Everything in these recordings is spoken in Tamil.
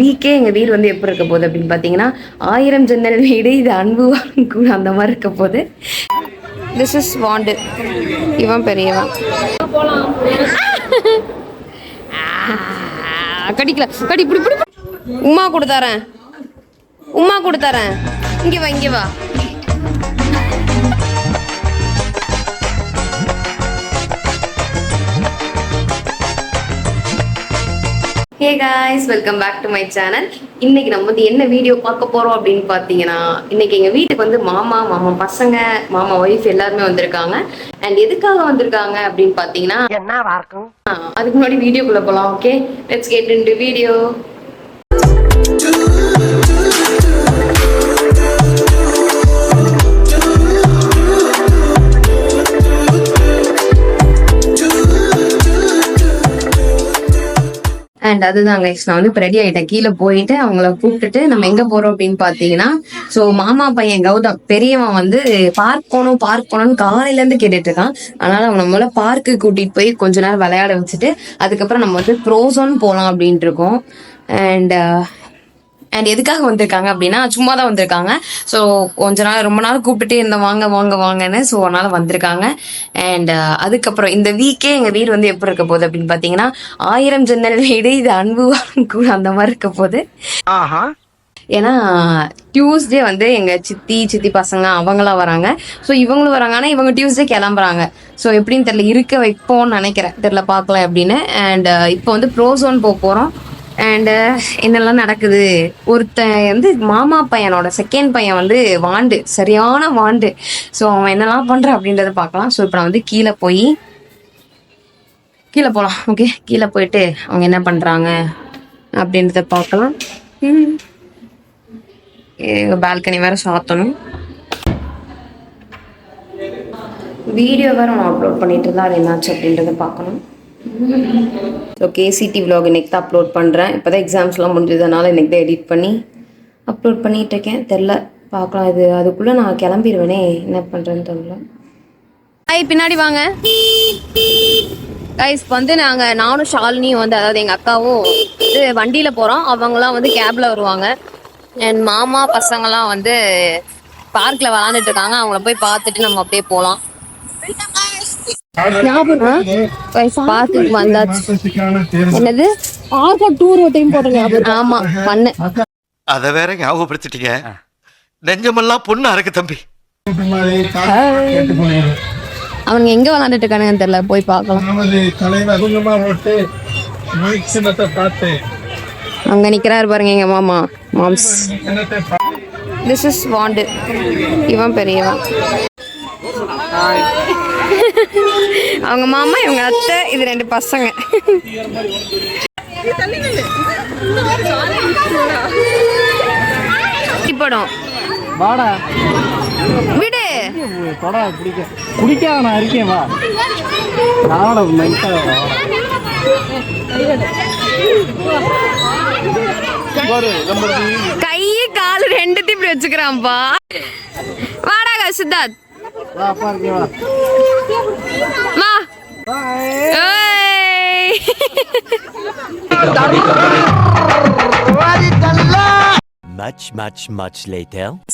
வீக்கே எங்கள் வீடு வந்து எப்போ இருக்க போகுது அப்படின்னு பார்த்தீங்கன்னா 1000 ஜன்னல் வீடு இது அன்பு கூட அந்த மாதிரி இருக்க போகுது. திஸ் இஸ் வாண்டு. இவன் பெரியவன். கடிக்கல கடி இப்படி இப்படி உமா கொடுத்தாரேன் உமா கொடுத்தாரேன். இங்கே வா இங்கே வா. Hey guys, welcome back to my channel. இன்னைக்கு நம்ம வந்து என்ன வீடியோ பார்க்க போறோம் அப்படின்னு பார்த்தீங்கன்னா, இன்னைக்கு எங்க வீட்டுக்கு வந்து மாமா பசங்க, மாமா ஒய்ஃப் எல்லாருமே வந்திருக்காங்க. அண்ட் எதுக்காக வந்திருக்காங்க அப்படின்னு பார்த்தீங்கன்னா, அதுக்கு முன்னாடி வீடியோக்குள்ள போலாம். Okay, let's get into video. And அதுதான் கைஸ், நான் வந்து இப்போ ரெடி ஆகிட்டேன். கீழே போயிட்டு அவங்கள கூப்பிட்டுட்டு நம்ம எங்கே போகிறோம் அப்படின்னு பார்த்தீங்கன்னா, ஸோ மாமா பையன் கௌதம் பெரியவன் வந்து பார்க் போகணும்னு காலையிலேருந்து கேட்டுட்டு இருக்கான். அதனால அவன் நம்மள பார்க்கு கூட்டிகிட்டு போய் கொஞ்ச நேரம் விளையாட வச்சுட்டு அதுக்கப்புறம் நம்ம வந்து ப்ரோசோன் போகலாம் அப்படின்ட்டு இருக்கோம். அண்ட் எதுக்காக வந்திருக்காங்க அப்படின்னா, சும்மா தான் வந்திருக்காங்க. ஸோ ரொம்ப நாள் கூப்பிட்டுட்டே இருந்தோம் வாங்கன்னு. ஸோ அதனால வந்திருக்காங்க. அண்ட் அதுக்கப்புறம் இந்த வீக்கே எங்கள் வீடு வந்து எப்போ இருக்க போகுது அப்படின்னு பார்த்தீங்கன்னா, 1000 ஜன்னல் வீடு இது அன்பு கூட அந்த மாதிரி இருக்க போகுது. ஏன்னா டியூஸ்டே வந்து எங்க சித்தி பசங்க அவங்களாம் வராங்க. ஸோ இவங்களும் வராங்க. ஆனால் இவங்க டியூஸ்டே கிளம்புறாங்க. ஸோ எப்படின்னு தெரியல, இருக்க வைப்போம்னு நினைக்கிறேன், தெரியல, பார்க்கலாம் அப்படின்னு. அண்ட் இப்போ வந்து ப்ரோசோன் போகிறோம். அண்ட் என்னெல்லாம் நடக்குது, ஒருத்தன் வந்து மாமா பையனோட செகண்ட் பையன் வந்து வாண்டு, சரியான வாண்டு. ஸோ அவன் என்னெல்லாம் பண்ணுறான் அப்படின்றத பார்க்கலாம். ஸோ இப்போ நான் வந்து கீழே போகலாம். ஓகே, கீழே போயிட்டு அவங்க என்ன பண்ணுறாங்க அப்படின்றத பார்க்கலாம். பால்கனி வேற சாத்தணும். வீடியோ வேற நான் அப்லோட் பண்ணிட்டு இருந்தா அது என்னாச்சு அப்படின்றத பார்க்கணும். ஸோ கேசிடி விலாக் இன்னைக்கு தான் அப்லோட் பண்ணுறேன். இப்போ தான் எக்ஸாம்ஸ்லாம் முடிஞ்சதுனால இன்னைக்கு தான் எடிட் பண்ணி அப்லோட் பண்ணிட்டு இருக்கேன். தெரில, பார்க்கலாம். இது அதுக்குள்ளே நான் கிளம்பிடுவேனே, என்ன பண்ணுறேன்னு தெரியல. பின்னாடி வாங்க கைஸ். வந்து நானும் ஷாலினியும் வந்து, அதாவது எங்கள் அக்காவும் இது வண்டியில் போகிறோம். அவங்களாம் வந்து கேபில் வருவாங்க. என் மாமா பசங்கள்லாம் வந்து பார்க்கில் விளாண்டுட்டு இருக்காங்க. அவங்கள போய் பார்த்துட்டு நம்ம அப்படியே போகலாம். பார்க்குக்கு வந்தாச்சு. என்னது டூர் டைம் போடுறேன். ஆமா பண்ணு. அத வேற ஞாபகப்படுத்திட்டீங்க. நெஞ்சமெல்லாம் பொண்ணு அறக்கு தம்பி. அவங்க எங்க விளாண்டுட்டு இருக்கானுங்கன்னு தெரியல, போய் பார்க்கலாம். அங்க நிக்கிறாரு பாருங்க எங்க மாம்ஸ். திஸ் இஸ் வாண்டு. இவன் பெரியவன். அவங்க மாமா, இவங்க அத்தை, இது 2 பசங்க. படம் விடு குடிக்காத நான் இருக்கேன். வா கை கால் 2 இப்படி வச்சுக்கிறான்பா. வாடாக சித்தார்த்.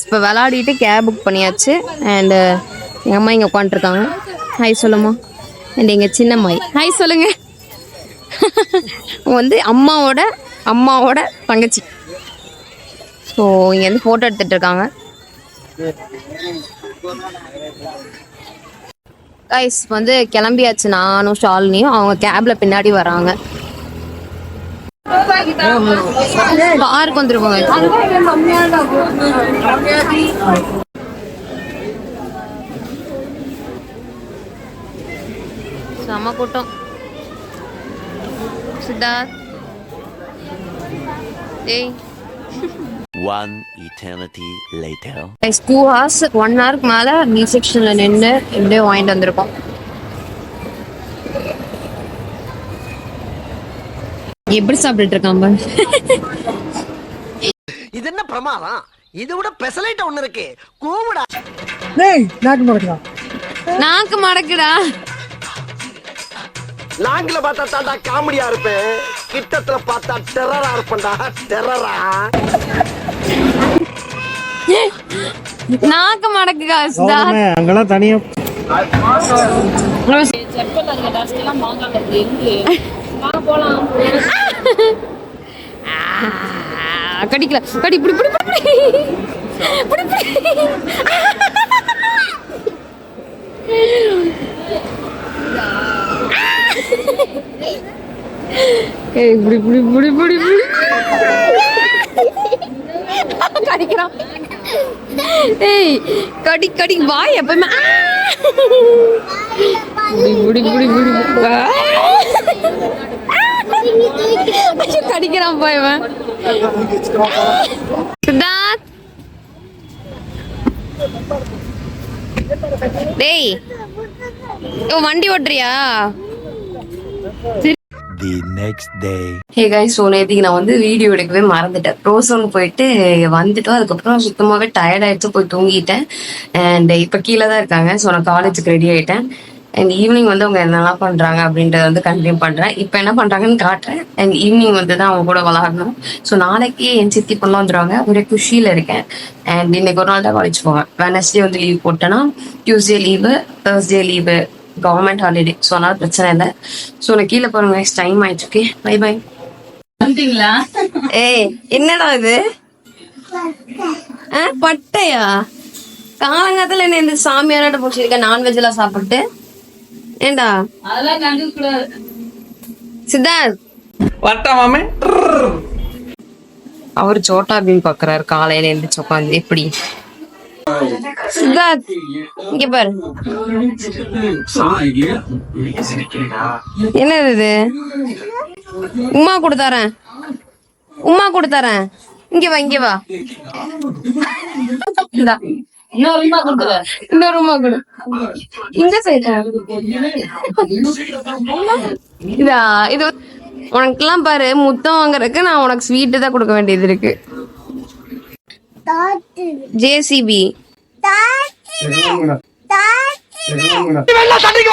இப்போ விளையாடிட்டு கேப் புக் பண்ணியாச்சு. அண்ட் எங்கள் அம்மா இங்கே உட்காந்துருக்காங்க. ஹாய் சொல்லுமா. அண்ட் எங்கள் சின்னம்மாய் ஹாய் சொல்லுங்க. வந்து அம்மாவோட தங்கச்சி. ஸோ இங்கே வந்து ஃபோட்டோ எடுத்துகிட்டு இருக்காங்க. கைஸ் வந்து கிளம்பியாச்சு. நானும் ஷாலினியும் அவங்க கேப்ல பின்னாடி வராங்க. பார்க் வந்துருவாங்க. செம கூட்டம். சித்தார்த் டேய். 1 eternity later. 2 hours 1 hour மேல மீ செக்ஷன்ல நின்று எப்படியோ வாங்கிட்டு வந்திருக்கோம். எப்படி சாப்பிட்டுட்டு இருக்காங்க. இது என்ன பிரமாதம், இது விட பெசலைட் ஒண்ணு இருக்கு. கூவுடா. டேய் நாக்கு மடக்குடா. நாக்கு மடக்குடா. லாங்கில பார்த்தா தாண்டா காமெடியா இருப்பேன், கிட்டத்துல பார்த்தா டெரரா இருப்பேன்டா, டெரரா. நாக்கு மடக்குக்கா அங்கெல்லாம் தனியா கடிக்கல கடி இப்படி இப்படி கடிக்கிறான். ஏய் கடி கடி வாய் எப்பவுமே கடிக்கிறான் போய் இவன். சித்தார்த் டேய் வண்டி ஓட்டுறியா? The next day. Hey guys, so நேற்றுக்கு நான் வந்து வீடியோ எடுக்கவே மறந்துட்டேன். ப்ரோசோன் போயிட்டு வந்துட்டோம். அதுக்கப்புறம் சுத்தமாகவே டயர்ட் ஆயிடுச்சு, போய் தூங்கிட்டேன். அண்ட் இப்போ கீழே தான் இருக்காங்க. ஸோ நான் காலேஜுக்கு ரெடி ஆகிட்டேன். அண்ட் ஈவினிங் வந்து அவங்க என்னெல்லாம் பண்ணுறாங்க அப்படின்றத வந்து கண்டினியூ பண்ணுறேன். இப்போ என்ன பண்ணுறாங்கன்னு காட்டுறேன். அண்ட் ஈவினிங் வந்து தான் அவங்க கூட விளாடணும். ஸோ நாளைக்கு என் சித்தி பொண்ணலாம் வந்துடுவாங்க. ஒரே குஷியில் இருக்கேன். அண்ட் இன்னைக்கு ஒரு நாள் தான் காலேஜ் போவேன். வெனஸ்டே வந்து லீவ் போட்டேன்னா Tuesday leave, Thursday leave, government holiday. So அதனால பிரச்சனை இல்லை. ஸோ நான் கீழே போகிறேன். டைம் ஆயிடுச்சு. Okay, bye bye. ஏய் என்னடா இது? பட்டையா? காலங்காலத்துல என்ன இந்த சாமியாராட்ட பிடிச்சிருக்க நான்வெஜ் எல்லாம் சாப்பிட்டு? ஏண்டா சித்தார்த் வட்டமாமே அவர் சோட்டா பீம் பாக்குறாரு காலையில எழுந்திரிச்சு உட்காந்து. எப்படி சித்தார்த் இங்க பாரு, என்னது இது? உமா கொடுத்தாரேன், உமா கொடுத்தாரேன். இங்க வா, இங்க வா. இன்னொரு உமா கொடு. இந்த சைடு இதா? இது உனக்குலாம் பாரு, முத்தம் வாங்குறதுக்கு நான் உனக்கு ஸ்வீட்டு தான் கொடுக்க வேண்டியது இருக்கு. ஜேசிபி சண்டைக்கு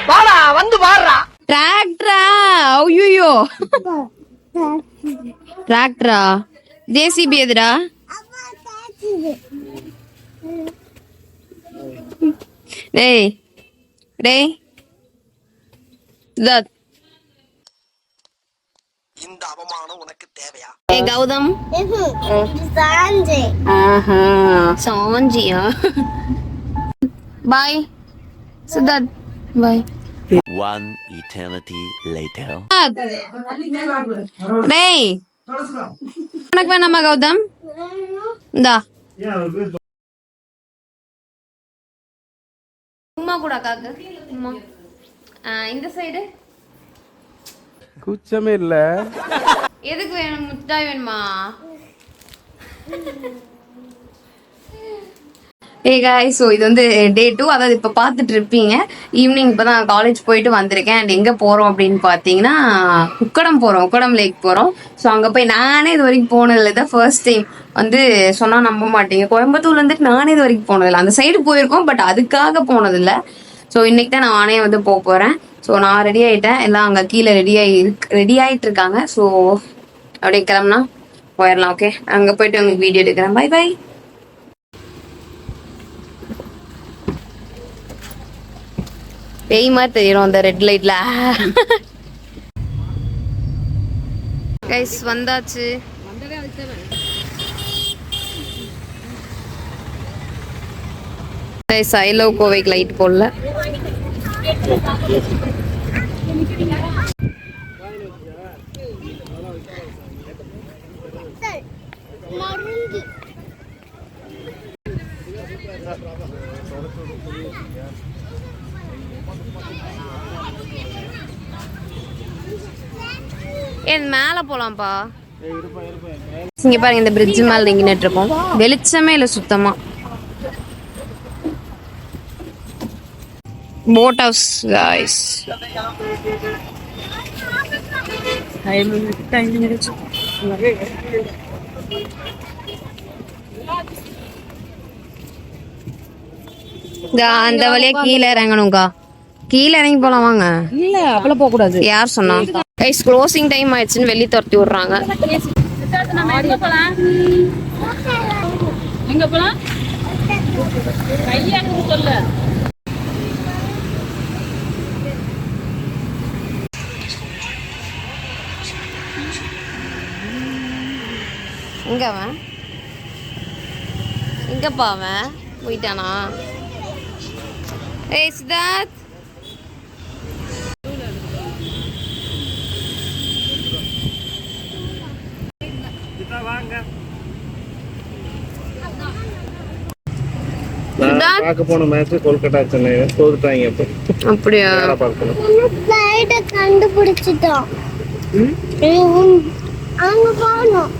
வாடா, வந்து பாடுறா. டிராக்டரா? ஐயோ டிராக்டரா? ஜேசிபி எதுடா? டேய் டேய் இந்த அவமானம் உனக்கு தேவையா? ஏய் கௌதம், சாஞ்சியா? பாய் சித்தார்த், பாய். One eternity later. டேய் உனக்கு வேணாமா கௌதம்? இந்தா உமா கூட காக்கு. உமா இந்த சைடு குச்சமே இல்ல. எதுக்கு வேணும்? முட்டாய் வேணுமா? ஏ காய்ஸ், ஸோ இது வந்து டே 2. அதாவது இப்போ பார்த்துட்டு இருப்பீங்க. ஈவினிங் இப்போ தான் காலேஜ் போயிட்டு வந்திருக்கேன். அண்ட் எங்கே போகிறோம் அப்படின்னு பார்த்தீங்கன்னா உக்கடம் போகிறோம், உக்கடம் லேக் போகிறோம். ஸோ அங்கே போய் நானே இது வரைக்கும் போனதில்லை. தான் ஃபர்ஸ்ட் டைம் வந்து சொன்னால் நம்ப மாட்டீங்க. கோயம்புத்தூர்ல வந்துட்டு நானே இது வரைக்கும் போனதில்லை. அந்த சைடு போயிருக்கோம், பட் அதுக்காக போனதில்லை. ஸோ இன்னைக்கு தான் நான் நானே வந்து போக போகிறேன். ஸோ நான் ரெடி ஆகிட்டேன், எல்லாம் அங்கே கீழே ரெடி ஆகிட்டு இருக்காங்க. ஸோ அப்படியே கிளம்புனா போயிடலாம். ஓகே, அங்கே போயிட்டு உங்களுக்கு வீடியோ எடுக்கிறேன். Bye bye. பேய் மாதிரி தெரியும் அந்த ரெட் லைட்ல. கைஸ் வந்தாச்சு. கைஸ் ஐ லவ் கோவைக்கு லைட் போடல. ஏன் மேல போலாம்ப்பா? இங்க பாருங்க, இந்த பிரிட்ஜ் மேல நீங்க நின்று இருக்கோம். வெளிச்சமே இல்ல சுத்தமா. Boat house guys. அந்த வழியா கீழே இறங்கணும்க்கா. கீழே இறங்கி போலாம் வாங்க. இல்ல அப்பல போக கூடாது. யார் சொன்னா? கைஸ் க்ளோசிங் டைம் ஆயிடுச்சுன்னு வெளிய துரத்தி விடுறாங்க. எங்க போலாம்? கையானு சொல்லு. எங்க அவன்? எங்கப்பா அவன்? போயிட்டானா? ஏய் சித்தார்த், சித்தார்த். பார்க்க போன மேட்ச் கொல்கட்டா சென்னை தோத்துட்டாங்க. அப்ப அப்படியா? வேலை பார்க்கணும். ஃப்ளைட்டை கண்டுபிடிச்சிட்டோம். அங்க போகணும்.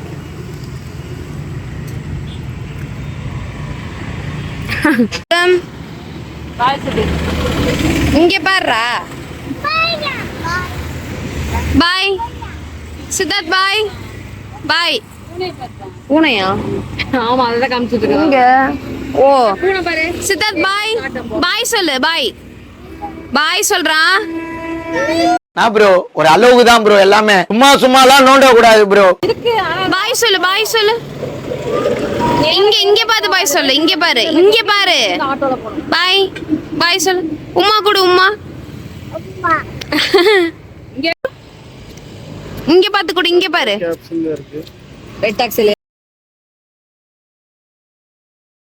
இங்க பாருடா. பாய் சித்தார்த், பாய் பாய். பூனையா? ஆமா அததான் காமிச்சிட்டு இருக்கேன். இங்க. ஓ பூனை பாரு. சித்தார்த் பாய். பாய் சொல்லு. பாய் பாய் சொல்றான். நான் ப்ரோ ஒரு அளவுக்கு தான் ப்ரோ, எல்லாமே சும்மாலாம் நோண்ட கூடாது ப்ரோ. பாய் சொல்லு. பாய் சொல்லு. இங்க பாத்து பாய் சொல்லு. இங்க பாரு. இங்க பாரு. பாய் பாய் சொல்லு. உம்மா கொடு. உம்மா இங்க பாத்து கொடு. இங்க பாரு. கேப்சூல்ல இருக்கு. ரெட் டாக்ஸில